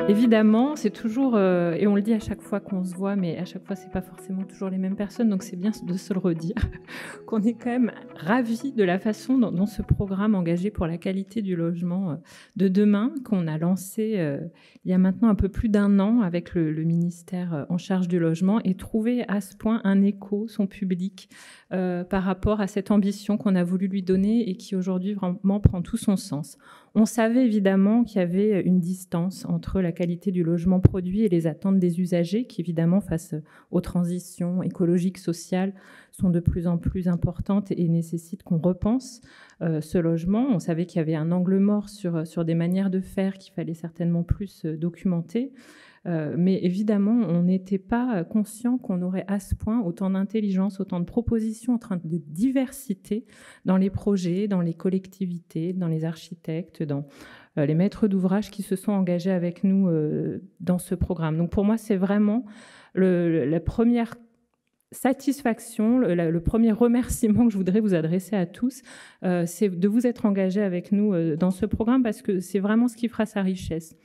Évidemment, c'est toujours, et on le dit à chaque fois qu'on se voit, mais à chaque fois, c'est pas forcément toujours les mêmes personnes, donc c'est bien de se le redire, qu'on est quand même ravis de la façon dont ce programme engagé pour la qualité du logement de demain, qu'on a lancé il y a maintenant un peu plus d'un an avec le ministère en charge du logement, et trouvé à ce point un écho, son public, par rapport à cette ambition qu'on a voulu lui donner et qui aujourd'hui vraiment prend tout son sens. On savait évidemment qu'il y avait une distance entre la qualité du logement produit et les attentes des usagers qui, évidemment, face aux transitions écologiques, sociales, sont de plus en plus importantes et nécessitent qu'on repense ce logement. On savait qu'il y avait un angle mort sur des manières de faire qu'il fallait certainement plus documenter. Mais évidemment, on n'était pas conscient qu'on aurait à ce point autant d'intelligence, autant de propositions, de diversité dans les projets, dans les collectivités, dans les architectes, dans les maîtres d'ouvrage qui se sont engagés avec nous dans ce programme. Donc pour moi, c'est vraiment la première satisfaction, le premier remerciement que je voudrais vous adresser à tous, c'est de vous être engagés avec nous dans ce programme, parce que c'est vraiment ce qui fera sa richesse.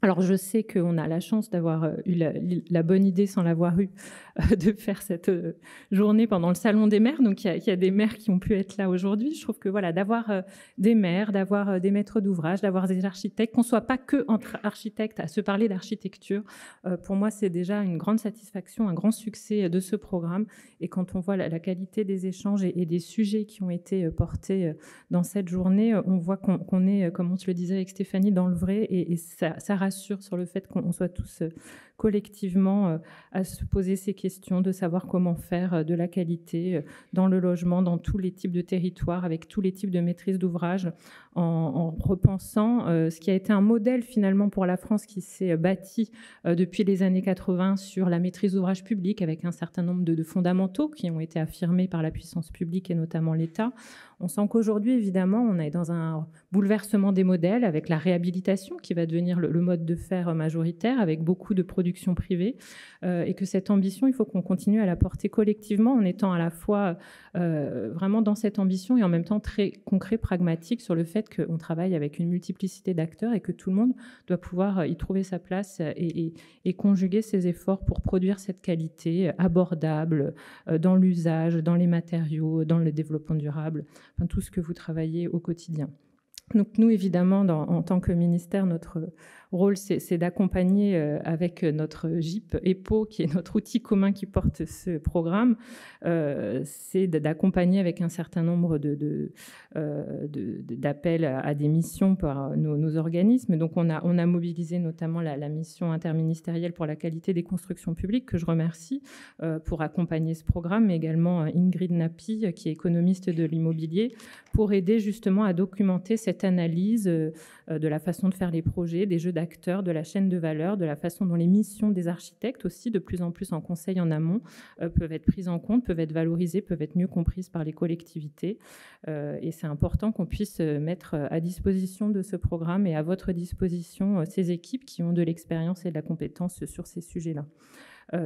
Alors, je sais qu'on a la chance d'avoir eu la bonne idée, sans l'avoir eu, de faire cette journée pendant le Salon des maires. Donc, il y a des maires qui ont pu être là aujourd'hui. Je trouve que voilà, d'avoir des maires, d'avoir des maîtres d'ouvrage, d'avoir des architectes, qu'on ne soit pas que entre architectes à se parler d'architecture, pour moi, c'est déjà une grande satisfaction, un grand succès de ce programme. Et quand on voit la qualité des échanges et des sujets qui ont été portés dans cette journée, on voit qu'on est, comme on se le disait avec Stéphanie, dans le vrai, et ça rassure sur le fait qu'on soit tous collectivement à se poser ces questions de savoir comment faire de la qualité dans le logement, dans tous les types de territoires, avec tous les types de maîtrise d'ouvrage, en repensant ce qui a été un modèle finalement pour la France qui s'est bâti depuis les années 80 sur la maîtrise d'ouvrage publique, avec un certain nombre de fondamentaux qui ont été affirmés par la puissance publique et notamment l'État. On sent qu'aujourd'hui, évidemment, on est dans un bouleversement des modèles avec la réhabilitation qui va devenir le mode de faire majoritaire, avec beaucoup de production privée, et que cette ambition, il faut qu'on continue à la porter collectivement en étant à la fois vraiment dans cette ambition et en même temps très concret, pragmatique sur le fait qu'on travaille avec une multiplicité d'acteurs et que tout le monde doit pouvoir y trouver sa place et conjuguer ses efforts pour produire cette qualité abordable dans l'usage, dans les matériaux, dans le développement durable, enfin, tout ce que vous travaillez au quotidien. Donc nous, évidemment, en tant que ministère, notre rôle, c'est d'accompagner avec notre GIP EPO, qui est notre outil commun qui porte ce programme, c'est d'accompagner avec un certain nombre d'appels à des missions par nos organismes. Donc on a mobilisé notamment la mission interministérielle pour la qualité des constructions publiques, que je remercie, pour accompagner ce programme, mais également Ingrid Napi, qui est économiste de l'immobilier, pour aider justement à documenter cette analyse de la façon de faire les projets, des jeux d'acteurs, de la chaîne de valeur, de la façon dont les missions des architectes aussi, de plus en plus en conseil en amont, peuvent être prises en compte, peuvent être valorisées, peuvent être mieux comprises par les collectivités. Et c'est important qu'on puisse mettre à disposition de ce programme et à votre disposition ces équipes qui ont de l'expérience et de la compétence sur ces sujets-là.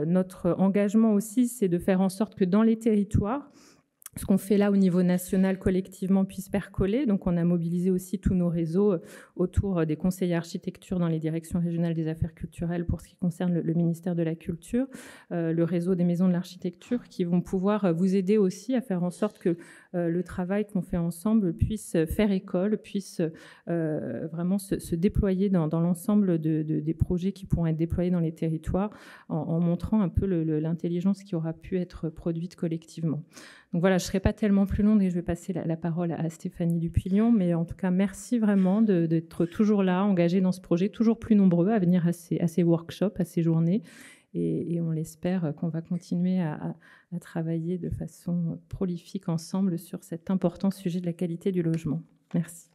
Notre engagement aussi, c'est de faire en sorte que dans les territoires, ce qu'on fait là au niveau national collectivement puisse percoler. Donc on a mobilisé aussi tous nos réseaux autour des conseillers architecture dans les directions régionales des affaires culturelles pour ce qui concerne le ministère de la Culture, le réseau des maisons de l'architecture, qui vont pouvoir vous aider aussi à faire en sorte que le travail qu'on fait ensemble puisse faire école, puisse vraiment se déployer dans l'ensemble des projets qui pourront être déployés dans les territoires, en montrant un peu l'intelligence qui aura pu être produite collectivement. Donc voilà, je ne serai pas tellement plus longue et je vais passer la parole à Stéphanie Dupillon, mais en tout cas, merci vraiment d'être toujours là, engagée dans ce projet, toujours plus nombreux à venir à ces workshops, à ces journées, et on l'espère qu'on va continuer à travailler de façon prolifique ensemble sur cet important sujet de la qualité du logement. Merci.